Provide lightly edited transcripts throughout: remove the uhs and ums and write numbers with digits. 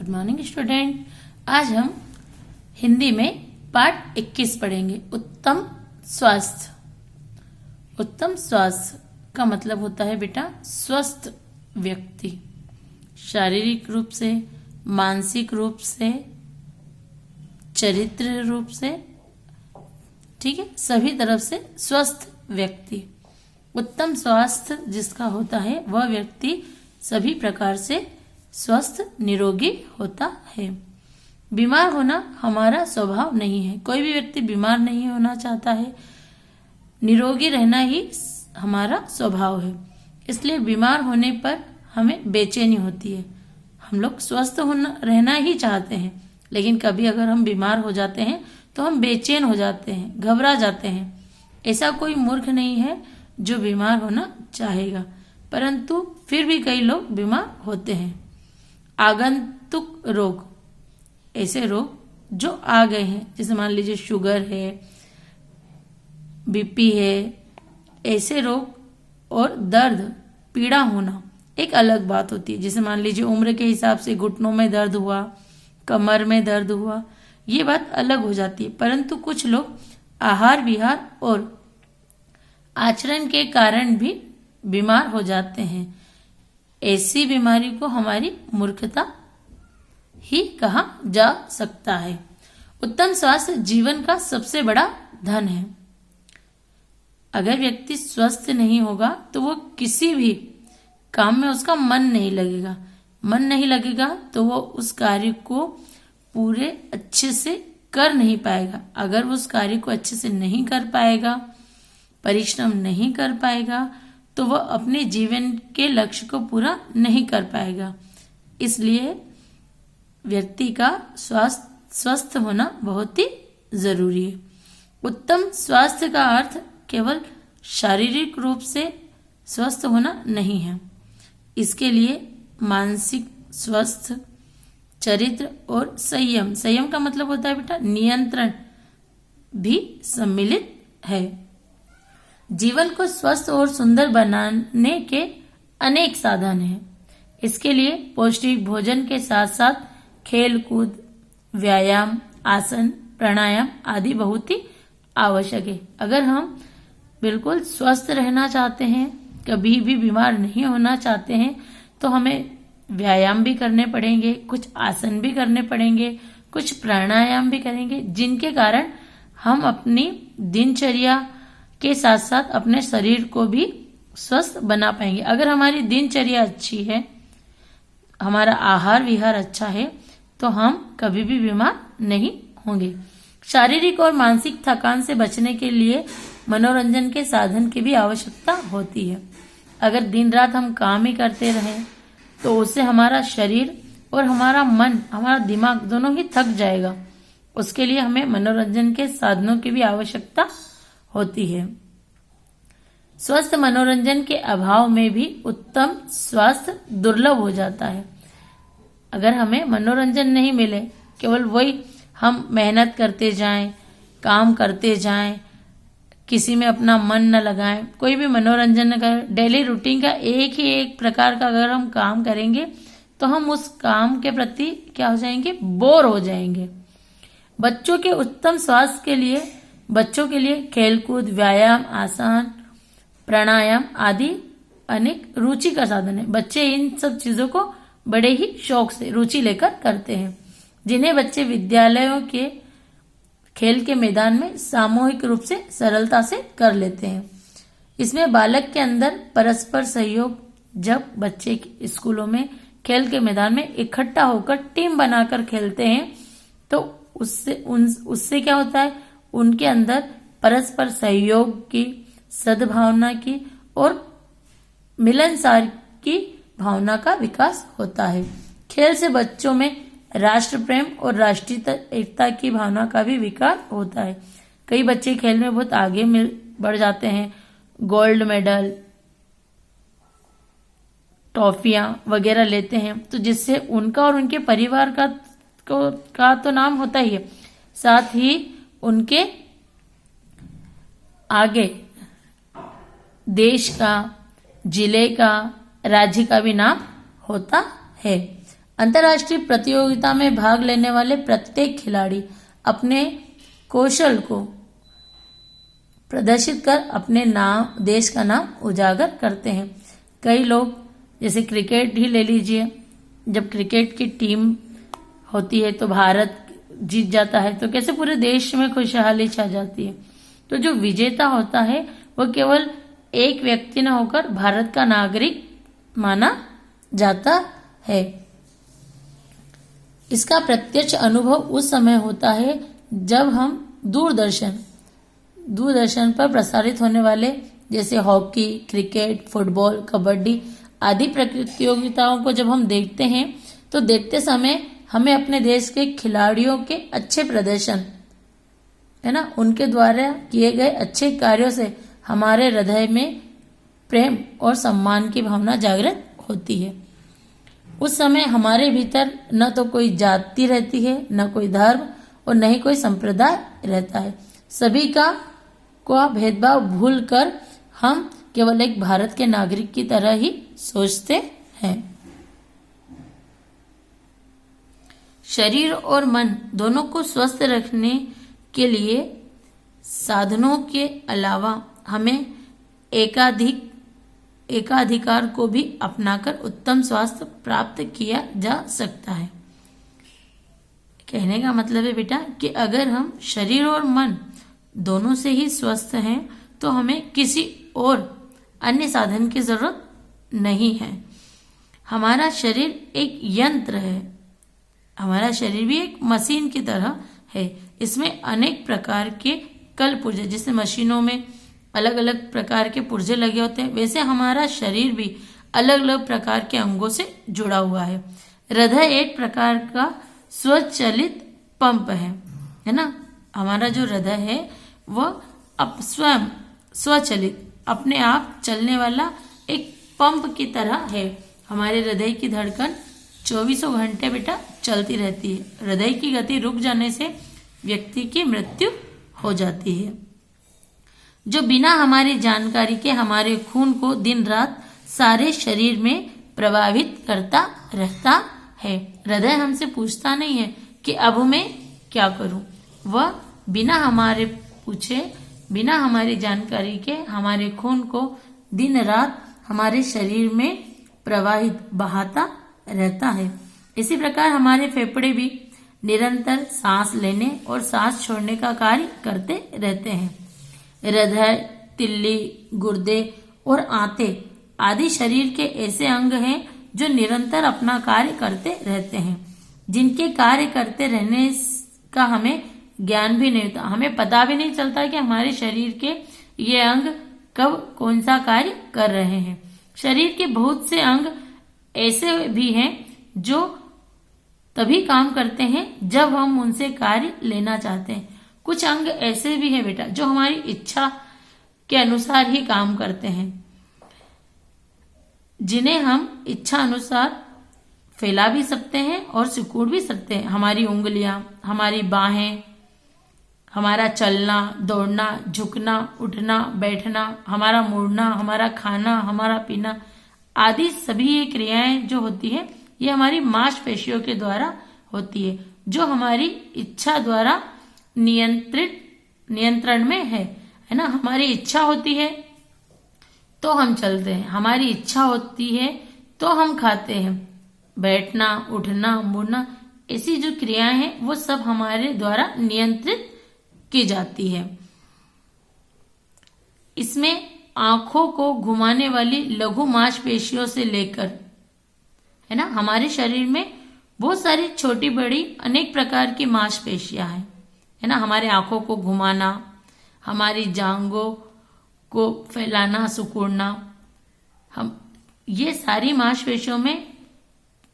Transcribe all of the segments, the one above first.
Good morning student. आज हम हिंदी में पाठ 21 पढ़ेंगे। उत्तम स्वास्थ्य। उत्तम स्वास्थ्य का मतलब होता है बेटा स्वस्थ व्यक्ति, शारीरिक रूप से, मानसिक रूप से, चरित्र रूप से, ठीक है, सभी तरफ से स्वस्थ व्यक्ति। उत्तम स्वास्थ्य जिसका होता है वह व्यक्ति सभी प्रकार से स्वस्थ निरोगी होता है। बीमार होना हमारा स्वभाव नहीं है। कोई भी व्यक्ति बीमार नहीं होना चाहता है। निरोगी रहना ही हमारा स्वभाव है। इसलिए बीमार होने पर हमें बेचैनी होती है। हम लोग स्वस्थ होना रहना ही चाहते हैं, लेकिन कभी अगर हम बीमार हो जाते हैं तो हम बेचैन हो जाते हैं, घबरा जाते हैं। ऐसा कोई मूर्ख नहीं है जो बीमार होना चाहेगा, परंतु फिर भी कई लोग बीमार होते हैं। आगंतुक रोग, ऐसे रोग जो आ गए हैं, जैसे मान लीजिए शुगर है, बीपी है, ऐसे रोग और दर्द, पीड़ा होना एक अलग बात होती है। जैसे मान लीजिए उम्र के हिसाब से घुटनों में दर्द हुआ, कमर में दर्द हुआ, ये बात अलग हो जाती है। परंतु कुछ लोग आहार विहार और आचरण के कारण भी बीमार हो जाते हैं। ऐसी बीमारी को हमारी मूर्खता ही कहा जा सकता है। उत्तम स्वास्थ्य जीवन का सबसे बड़ा धन है। अगर व्यक्ति स्वस्थ नहीं होगा तो वो किसी भी काम में उसका मन नहीं लगेगा। मन नहीं लगेगा तो वो उस कार्य को पूरे अच्छे से कर नहीं पाएगा। अगर वो उस कार्य को अच्छे से नहीं कर पाएगा, परिश्रम नहीं कर पाएगा, तो वह अपने जीवन के लक्ष्य को पूरा नहीं कर पाएगा। इसलिए व्यक्ति का स्वस्थ होना बहुत ही जरूरी है। उत्तम स्वास्थ्य का अर्थ केवल शारीरिक रूप से स्वस्थ होना नहीं है। इसके लिए मानसिक स्वास्थ्य, चरित्र और संयम का मतलब होता है बेटा नियंत्रण भी सम्मिलित है। जीवन को स्वस्थ और सुंदर बनाने के अनेक साधन हैं। इसके लिए पौष्टिक भोजन के साथ साथ खेल कूद, व्यायाम, आसन, प्राणायाम आदि बहुत ही आवश्यक है। अगर हम बिल्कुल स्वस्थ रहना चाहते हैं, कभी भी बीमार नहीं होना चाहते हैं, तो हमें व्यायाम भी करने पड़ेंगे, कुछ आसन भी करने पड़ेंगे, कुछ प्राणायाम भी करेंगे, जिनके कारण हम अपनी दिनचर्या के साथ साथ अपने शरीर को भी स्वस्थ बना पाएंगे। अगर हमारी दिनचर्या अच्छी है, हमारा आहार विहार अच्छा है, तो हम कभी भी बीमार नहीं होंगे। शारीरिक और मानसिक थकान से बचने के लिए मनोरंजन के साधन की भी आवश्यकता होती है। अगर दिन रात हम काम ही करते रहें तो उससे हमारा शरीर और हमारा मन, हमारा दिमाग दोनों ही थक जाएगा। उसके लिए हमें मनोरंजन के साधनों की भी आवश्यकता होती है। स्वस्थ मनोरंजन के अभाव में भी उत्तम स्वास्थ्य दुर्लभ हो जाता है। अगर हमें मनोरंजन नहीं मिले, केवल वही हम मेहनत करते जाएं, काम करते जाएं, किसी में अपना मन न लगाएं, कोई भी मनोरंजन न करें, डेली रूटीन का एक ही एक प्रकार का अगर हम काम करेंगे तो हम उस काम के प्रति क्या हो जाएंगे, बोर हो जाएंगे। बच्चों के उत्तम स्वास्थ्य के लिए बच्चों के लिए खेलकूद, व्यायाम, आसन, प्राणायाम आदि अनेक रुचि का साधन है। बच्चे इन सब चीजों को बड़े ही शौक से, रुचि लेकर करते हैं, जिन्हें बच्चे विद्यालयों के खेल के मैदान में सामूहिक रूप से सरलता से कर लेते हैं। इसमें बालक के अंदर परस्पर सहयोग, जब बच्चे स्कूलों में खेल के मैदान में इकट्ठा होकर टीम बनाकर खेलते हैं, तो उससे क्या होता है, उनके अंदर परस्पर सहयोग की, सद्भावना की और मिलनसार की भावना का विकास होता है। खेल से बच्चों में राष्ट्र प्रेम और राष्ट्रीय एकता की भावना का भी विकास होता है। कई बच्चे खेल में बहुत आगे बढ़ जाते हैं, गोल्ड मेडल, ट्रॉफियां वगैरह लेते हैं, तो जिससे उनका और उनके परिवार का तो नाम होता ही है, साथ ही उनके आगे देश का, जिले का, राज्य का भी नाम होता है। अंतर्राष्ट्रीय प्रतियोगिता में भाग लेने वाले प्रत्येक खिलाड़ी अपने कौशल को प्रदर्शित कर अपने नाम, देश का नाम उजागर करते हैं। कई लोग, जैसे क्रिकेट ही ले लीजिए, जब क्रिकेट की टीम होती है तो भारत जीत जाता है तो कैसे पूरे देश में खुशहाली छा जाती है। तो जो विजेता होता है वो केवल एक व्यक्ति न होकर भारत का नागरिक माना जाता है। इसका प्रत्यक्ष अनुभव उस समय होता है जब हम दूरदर्शन पर प्रसारित होने वाले जैसे हॉकी, क्रिकेट, फुटबॉल, कबड्डी आदि प्रतियोगिताओं को जब हम देखते हैं तो देखते समय हमें अपने देश के खिलाड़ियों के अच्छे प्रदर्शन, है ना, उनके द्वारा किए गए अच्छे कार्यों से हमारे हृदय में प्रेम और सम्मान की भावना जागृत होती है। उस समय हमारे भीतर न तो कोई जाति रहती है, न कोई धर्म और न ही कोई संप्रदाय रहता है। सभी का भेदभाव भूल कर हम केवल एक भारत के नागरिक की तरह ही सोचते हैं। शरीर और मन दोनों को स्वस्थ रखने के लिए साधनों के अलावा हमें एकाधिकार को भी अपनाकर उत्तम स्वास्थ्य प्राप्त किया जा सकता है। कहने का मतलब है बेटा कि अगर हम शरीर और मन दोनों से ही स्वस्थ हैं तो हमें किसी और अन्य साधन की जरूरत नहीं है। हमारा शरीर एक यंत्र है, हमारा शरीर भी एक मशीन की तरह है। इसमें अनेक प्रकार के कल पुर्जे, जैसे मशीनों में अलग अलग प्रकार के पुर्जे लगे होते हैं, वैसे हमारा शरीर भी अलग अलग प्रकार के अंगों से जुड़ा हुआ है। हृदय एक प्रकार का स्वचालित पंप है ना। हमारा जो हृदय है वह स्वयं स्वचालित अपने आप चलने वाला एक पंप की तरह है। हमारे हृदय की धड़कन 24 घंटे बेटा चलती रहती है। हृदय की गति रुक जाने से व्यक्ति की मृत्यु हो जाती है। जो बिना हमारी जानकारी के हमारे खून को दिन रात सारे शरीर में प्रभावित करता रहता है। हृदय हमसे पूछता नहीं है कि अब मैं क्या करूं। वह बिना हमारे पूछे, बिना हमारी जानकारी के हमारे खून को दिन रात हमारे शरीर में प्रवाहित बहाता रहता है। इसी प्रकार हमारे फेफड़े भी निरंतर सांस लेने और सांस छोड़ने का कार्य करते रहते हैं। हृदय, तिल्ली, गुर्दे और आंतें आदि शरीर के ऐसे अंग हैं जो निरंतर अपना कार्य करते रहते हैं, जिनके कार्य करते रहने का हमें ज्ञान भी नहीं होता। हमें पता भी नहीं चलता कि हमारे शरीर के ये अंग कब कौन सा कार्य कर रहे हैं। शरीर के बहुत से अंग ऐसे भी हैं जो तभी काम करते हैं जब हम उनसे कार्य लेना चाहते हैं। कुछ अंग ऐसे भी हैं बेटा जो हमारी इच्छा के अनुसार ही काम करते हैं, जिन्हें हम इच्छा अनुसार फैला भी सकते हैं और सिकुड़ भी सकते हैं। हमारी उंगलियां, हमारी बाहें, हमारा चलना, दौड़ना, झुकना, उठना, बैठना, हमारा मुड़ना, हमारा खाना, हमारा पीना आदि सभी ये क्रियाएं जो होती है ये हमारी मांसपेशियों के द्वारा होती है, जो हमारी इच्छा द्वारा नियंत्रण में है ना। हमारी इच्छा होती है तो हम चलते हैं, हमारी इच्छा होती है तो हम खाते हैं। बैठना, उठना, मुड़ना ऐसी जो क्रियाएं हैं वो सब हमारे द्वारा नियंत्रित की जाती है। इसमें आंखों को घुमाने वाली लघु मांसपेशियों से लेकर, है ना, हमारे शरीर में बहुत सारी छोटी बड़ी अनेक प्रकार की मांसपेशियां हैं, है ना। हमारे आंखों को घुमाना, हमारी जांघों को फैलाना, सिकुड़ना, हम ये सारी मांसपेशियों में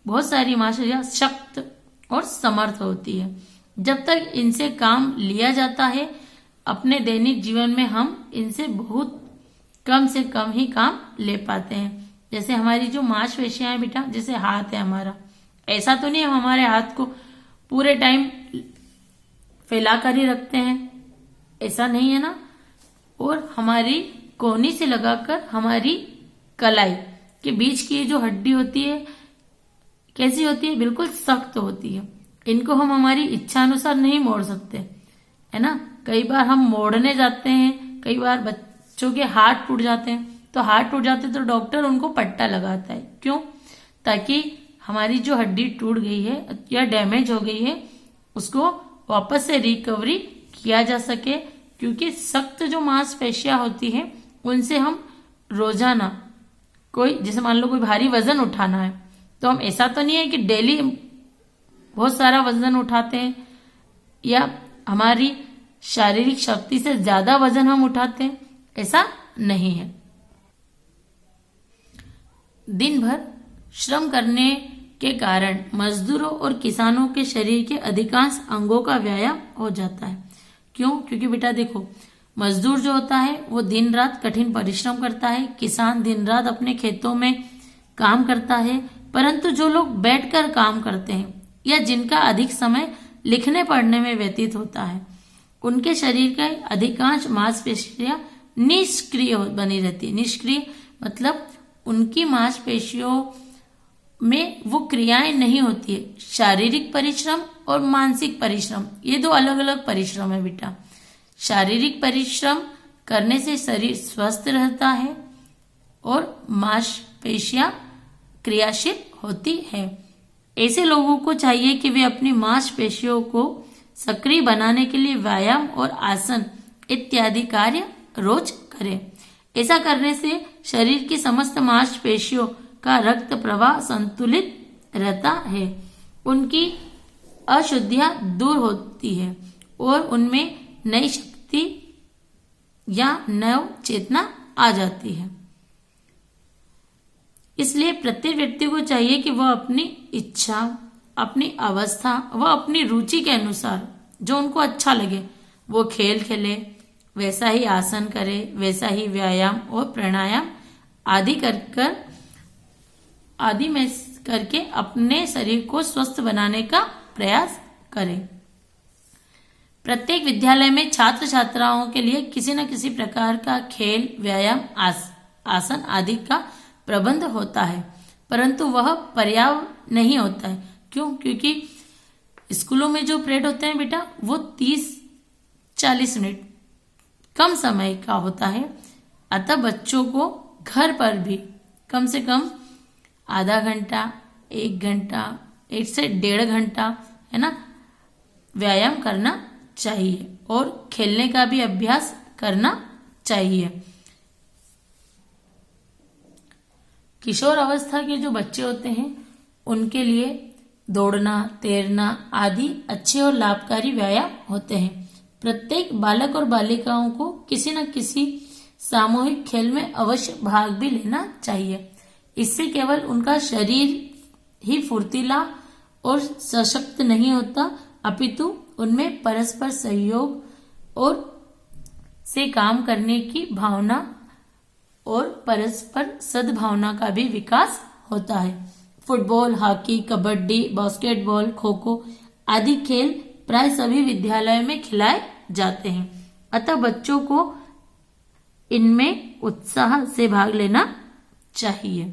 बहुत सारी मांसपेशियां शक्त और समर्थ होती है। जब तक इनसे काम लिया जाता है अपने दैनिक जीवन में हम इनसे बहुत कम से कम ही काम ले पाते हैं। जैसे हमारी जो मांसपेशियां हैं बेटा, जैसे हाथ है हमारा, ऐसा तो नहीं हम हमारे हाथ को पूरे टाइम फैला कर ही रखते हैं, ऐसा नहीं है ना। और हमारी कोहनी से लगाकर हमारी कलाई के बीच की जो हड्डी होती है कैसी होती है? बिल्कुल सख्त होती है। इनको हम हमारी इच्छा अनुसार नहीं मोड़ सकते, है ना। कई बार हम मोड़ने जाते हैं, कई बार बच्चों के हाथ टूट जाते हैं, तो हाथ टूट जाते हैं तो डॉक्टर उनको पट्टा लगाता है। क्यों? ताकि हमारी जो हड्डी टूट गई है या डैमेज हो गई है उसको वापस से रिकवरी किया जा सके। क्योंकि सख्त जो मांसपेशियां होती हैं उनसे हम रोजाना कोई, जैसे मान लो कोई भारी वजन उठाना है, तो हम ऐसा तो नहीं है कि डेली बहुत सारा वजन उठाते हैं या हमारी शारीरिक शक्ति से ज्यादा वजन हम उठाते हैं, ऐसा नहीं है। दिन भर श्रम करने के कारण मजदूरों और किसानों के शरीर के अधिकांश अंगों का व्यायाम हो जाता है। क्यों? क्योंकि बेटा देखो, मजदूर जो होता है वो दिन रात कठिन परिश्रम करता है, किसान दिन रात अपने खेतों में काम करता है, परंतु जो लोग बैठकर काम करते हैं या जिनका अधिक समय लिखने पढ़ने में व्यतीत होता है, उनके शरीर के अधिकांश मांसपेशियां निष्क्रिय बनी रहती है। निष्क्रिय मतलब उनकी मांसपेशियों में वो क्रियाएं नहीं होती है। शारीरिक परिश्रम और मानसिक परिश्रम, ये दो अलग अलग परिश्रम है बेटा। शारीरिक परिश्रम करने से शरीर स्वस्थ रहता है और मांसपेशियां क्रियाशील होती है। ऐसे लोगों को चाहिए कि वे अपनी मांसपेशियों को सक्रिय बनाने के लिए व्यायाम और आसन इत्यादि कार्य रोज करें। ऐसा करने से शरीर की समस्त मांसपेशियों का रक्त प्रवाह संतुलित रहता है, उनकी अशुद्धियां दूर होती है और उनमें नई शक्ति या नव चेतना आ जाती है। इसलिए प्रत्येक व्यक्ति को चाहिए कि वह अपनी इच्छा, अपनी अवस्था व अपनी रुचि के अनुसार जो उनको अच्छा लगे वो खेल खेले, वैसा ही आसन करे, वैसा ही व्यायाम और प्राणायाम आदि में करके अपने शरीर को स्वस्थ बनाने का प्रयास करें। प्रत्येक विद्यालय में छात्र छात्राओं के लिए किसी न किसी प्रकार का खेल, व्यायाम, आसन आदि का प्रबंध होता है, परंतु वह पर्याप्त नहीं होता है। क्यों? क्योंकि स्कूलों में जो पीरियड होते हैं बेटा वो 30-40 मिनट कम समय का होता है। अतः बच्चों को घर पर भी कम से कम आधा घंटा, 1 घंटा, 1 से 1.5 घंटा, है ना, व्यायाम करना चाहिए और खेलने का भी अभ्यास करना चाहिए। किशोर अवस्था के जो बच्चे होते हैं उनके लिए दौड़ना, तैरना आदि अच्छे और लाभकारी व्यायाम होते हैं। प्रत्येक बालक और बालिकाओं को किसी न किसी सामूहिक खेल में अवश्य भाग भी लेना चाहिए। इससे केवल उनका शरीर ही फुर्तीला और सशक्त नहीं होता, अपितु उनमें परस्पर सहयोग और से काम करने की भावना और परस्पर सद्भावना का भी विकास होता है। Football, hockey, kabaddi, basketball, kho kho आदि खेल प्राय सभी विद्यालयों में खिलाए जाते हैं, अतः बच्चों को इनमें उत्साह से भाग लेना चाहिए।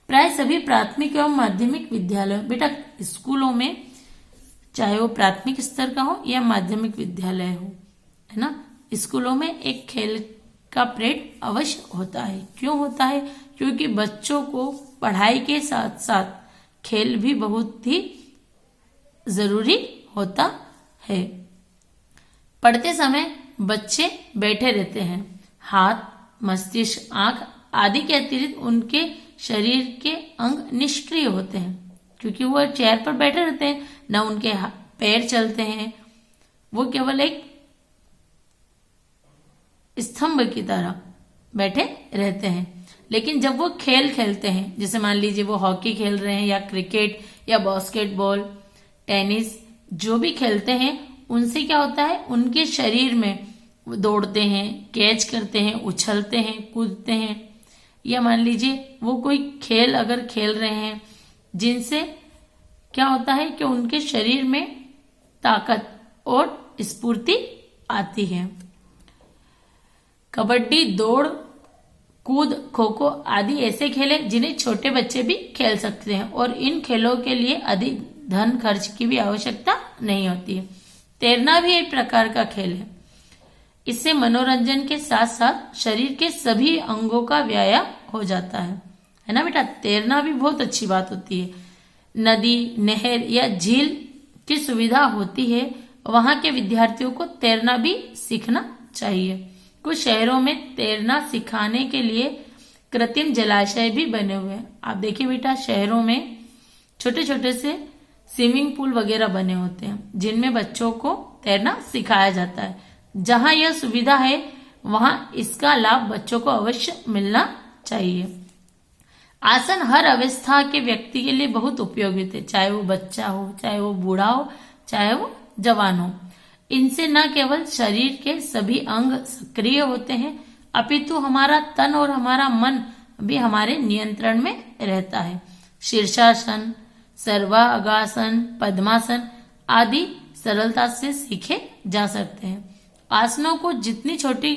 प्राय सभी प्राथमिक एवं माध्यमिक विद्यालय, बेटा स्कूलों में चाहे वो प्राथमिक स्तर का हो या माध्यमिक विद्यालय हो, है ना, स्कूलों में एक खेल का पीरियड अवश्य होता है। क्यों होता है? क्योंकि बच्चों को पढ़ाई के साथ साथ खेल भी बहुत ही जरूरी होता है। पढ़ते समय बच्चे बैठे रहते हैं, हाथ, मस्तिष्क, आंख आदि के अतिरिक्त उनके शरीर के अंग निष्क्रिय होते हैं, क्योंकि वो चेयर पर बैठे रहते हैं, न उनके पैर चलते हैं, वो केवल एक स्तंभ की तरह बैठे रहते हैं। लेकिन जब वो खेल खेलते हैं, जैसे मान लीजिए वो हॉकी खेल रहे हैं या क्रिकेट या बास्केटबॉल, टेनिस, जो भी खेलते हैं, उनसे क्या होता है, उनके शरीर में वो दौड़ते हैं, कैच करते हैं, उछलते हैं, कूदते हैं, या मान लीजिए वो कोई खेल अगर खेल रहे हैं जिनसे क्या होता है कि उनके शरीर में ताकत और स्फूर्ति आती है। कबड्डी, दौड़, कूद, खो खो आदि ऐसे खेल हैं जिन्हें छोटे बच्चे भी खेल सकते हैं और इन खेलों के लिए अधिक धन खर्च की भी आवश्यकता नहीं होती है। तैरना भी एक प्रकार का खेल है। इससे मनोरंजन के साथ साथ शरीर के सभी अंगों का व्यायाम हो जाता है ना बेटा। तैरना भी बहुत अच्छी बात होती है। नदी, नहर या झील की सुविधा होती है, वहां के विद्यार्थियों को तैरना भी सीखना चाहिए। कुछ शहरों में तैरना सिखाने के लिए कृत्रिम जलाशय भी बने हुए हैं। आप देखिए बेटा, शहरों में छोटे छोटे से स्विमिंग पूल वगैरह बने होते हैं जिनमें बच्चों को तैरना सिखाया जाता है। जहां यह सुविधा है वहां इसका लाभ बच्चों को अवश्य मिलना चाहिए। आसन हर अवस्था के व्यक्ति के लिए बहुत उपयोगी होते, चाहे वो बच्चा हो, चाहे वो बूढ़ा हो, चाहे वो जवान हो। इनसे न केवल शरीर के सभी अंग सक्रिय होते हैं अपितु हमारा तन और हमारा मन भी हमारे नियंत्रण में रहता है। शीर्षासन, सर्वांगासन, पद्मासन आदि सरलता से सीखे जा सकते हैं। आसनों को जितनी छोटी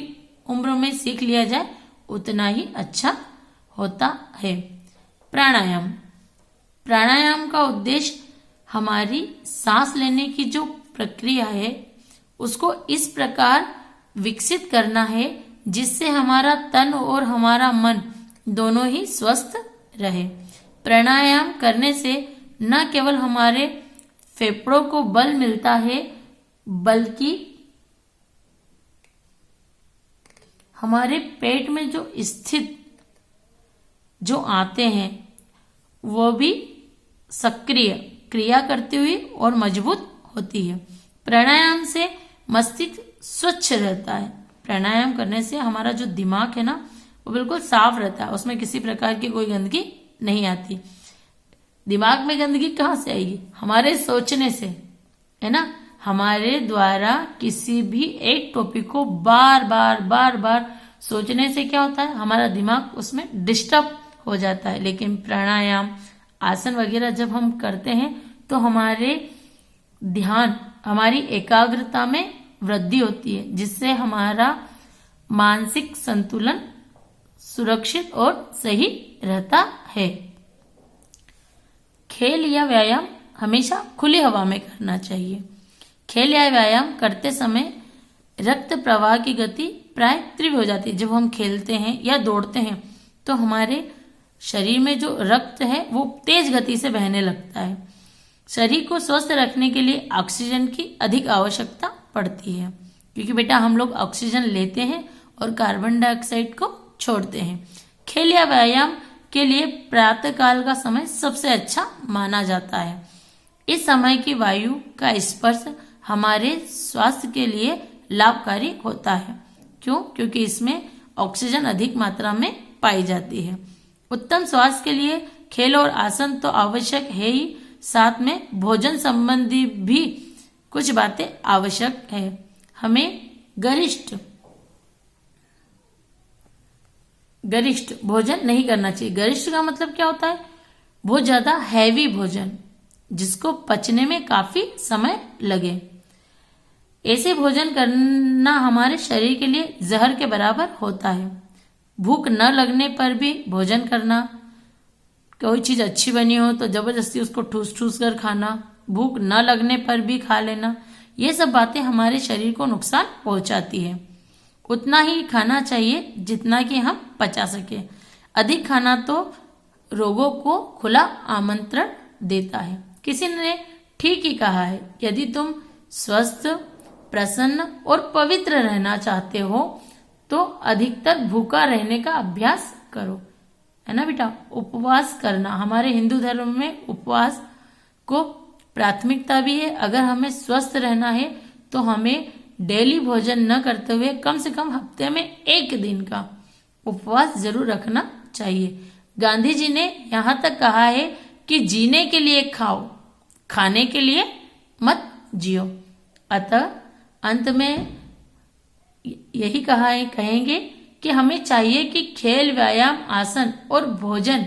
उम्र में सीख लिया जाए उतना ही अच्छा होता है। प्राणायाम। प्राणायाम का उद्देश्य हमारी सांस लेने की जो प्रक्रिया है उसको इस प्रकार विकसित करना है जिससे हमारा तन और हमारा मन दोनों ही स्वस्थ रहे। प्राणायाम करने से न केवल हमारे फेफड़ों को बल मिलता है बल्कि हमारे पेट में जो स्थित जो आते हैं वो भी सक्रिय क्रिया करती हुई और मजबूत होती है। प्राणायाम से मस्तिष्क स्वच्छ रहता है। प्राणायाम करने से हमारा जो दिमाग है ना वो बिल्कुल साफ रहता है, उसमें किसी प्रकार की कोई गंदगी नहीं आती। दिमाग में गंदगी कहाँ से आएगी? हमारे सोचने से, है ना। हमारे द्वारा किसी भी एक टॉपिक को बार बार सोचने से क्या होता है, हमारा दिमाग उसमें डिस्टर्ब हो जाता है। लेकिन प्राणायाम, आसन वगैरह जब हम करते हैं तो हमारे ध्यान, हमारी एकाग्रता में वृद्धि होती है जिससे हमारा मानसिक संतुलन सुरक्षित और सही रहता है। खेल या व्यायाम हमेशा खुली हवा में करना चाहिए। खेल या व्यायाम करते समय रक्त प्रवाह की गति प्राय तीव्र हो जाती है। जब हम खेलते हैं या दौड़ते हैं तो हमारे शरीर में जो रक्त है वो तेज गति से बहने लगता है। शरीर को स्वस्थ रखने के लिए ऑक्सीजन की अधिक आवश्यकता पड़ती है क्योंकि बेटा हम लोग ऑक्सीजन लेते हैं और कार्बन डाइऑक्साइड को छोड़ते हैं। खेल या व्यायाम के लिए प्रातः काल का समय सबसे अच्छा माना जाता है। इस समय की वायु का स्पर्श हमारे स्वास्थ्य के लिए लाभकारी होता है। क्यों? क्योंकि इसमें ऑक्सीजन अधिक मात्रा में पाई जाती है। उत्तम स्वास्थ्य के लिए खेल और आसन तो आवश्यक है ही, साथ में भोजन संबंधी भी कुछ बातें आवश्यक है। हमें गरिष्ठ भोजन नहीं करना चाहिए। गरिष्ठ का मतलब क्या होता है? बहुत ज्यादा हैवी भोजन जिसको पचने में काफी समय लगे। ऐसे भोजन करना हमारे शरीर के लिए जहर के बराबर होता है। भूख न लगने पर भी भोजन करना, कोई चीज अच्छी बनी हो तो जबरदस्ती उसको ठूस ठूस कर खाना, भूख न लगने पर भी खा लेना, ये सब बातें हमारे शरीर को नुकसान पहुंचाती है। उतना ही खाना चाहिए जितना कि हम पचा सके। अधिक खाना तो रोगों को खुला आमंत्रण देता है। किसी ने ठीक ही कहा है, यदि तुम स्वस्थ, प्रसन्न और पवित्र रहना चाहते हो तो अधिकतर भूखा रहने का अभ्यास करो, है ना बेटा। उपवास करना, हमारे हिंदू धर्म में उपवास को प्राथमिकता भी है। अगर हमें स्वस्थ रहना है तो हमें डेली भोजन न करते हुए कम से कम हफ्ते में एक दिन का उपवास जरूर रखना चाहिए। गांधी जी ने यहाँ तक कहा है कि जीने के लिए खाओ, खाने के लिए मत जियो। अतः अंत में यही कहेंगे कि हमें चाहिए कि खेल, व्यायाम, आसन और भोजन,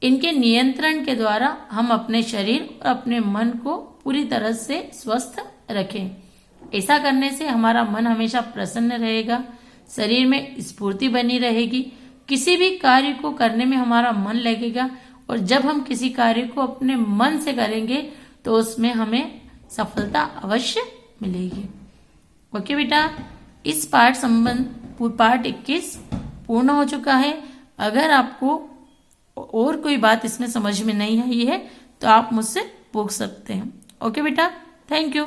इनके नियंत्रण के द्वारा हम अपने शरीर और अपने मन को पूरी तरह से स्वस्थ रखें। ऐसा करने से हमारा मन हमेशा प्रसन्न रहेगा, शरीर में स्फूर्ति बनी रहेगी, किसी भी कार्य को करने में हमारा मन लगेगा, और जब हम किसी कार्य को अपने मन से करेंगे तो उसमें हमें सफलता अवश्य मिलेगी। ओके बेटा, इस पार्ट 21 पूर्ण हो चुका है। अगर आपको और कोई बात इसमें समझ में नहीं आई है तो आप मुझसे पूछ सकते हैं। ओके बेटा, थैंक यू।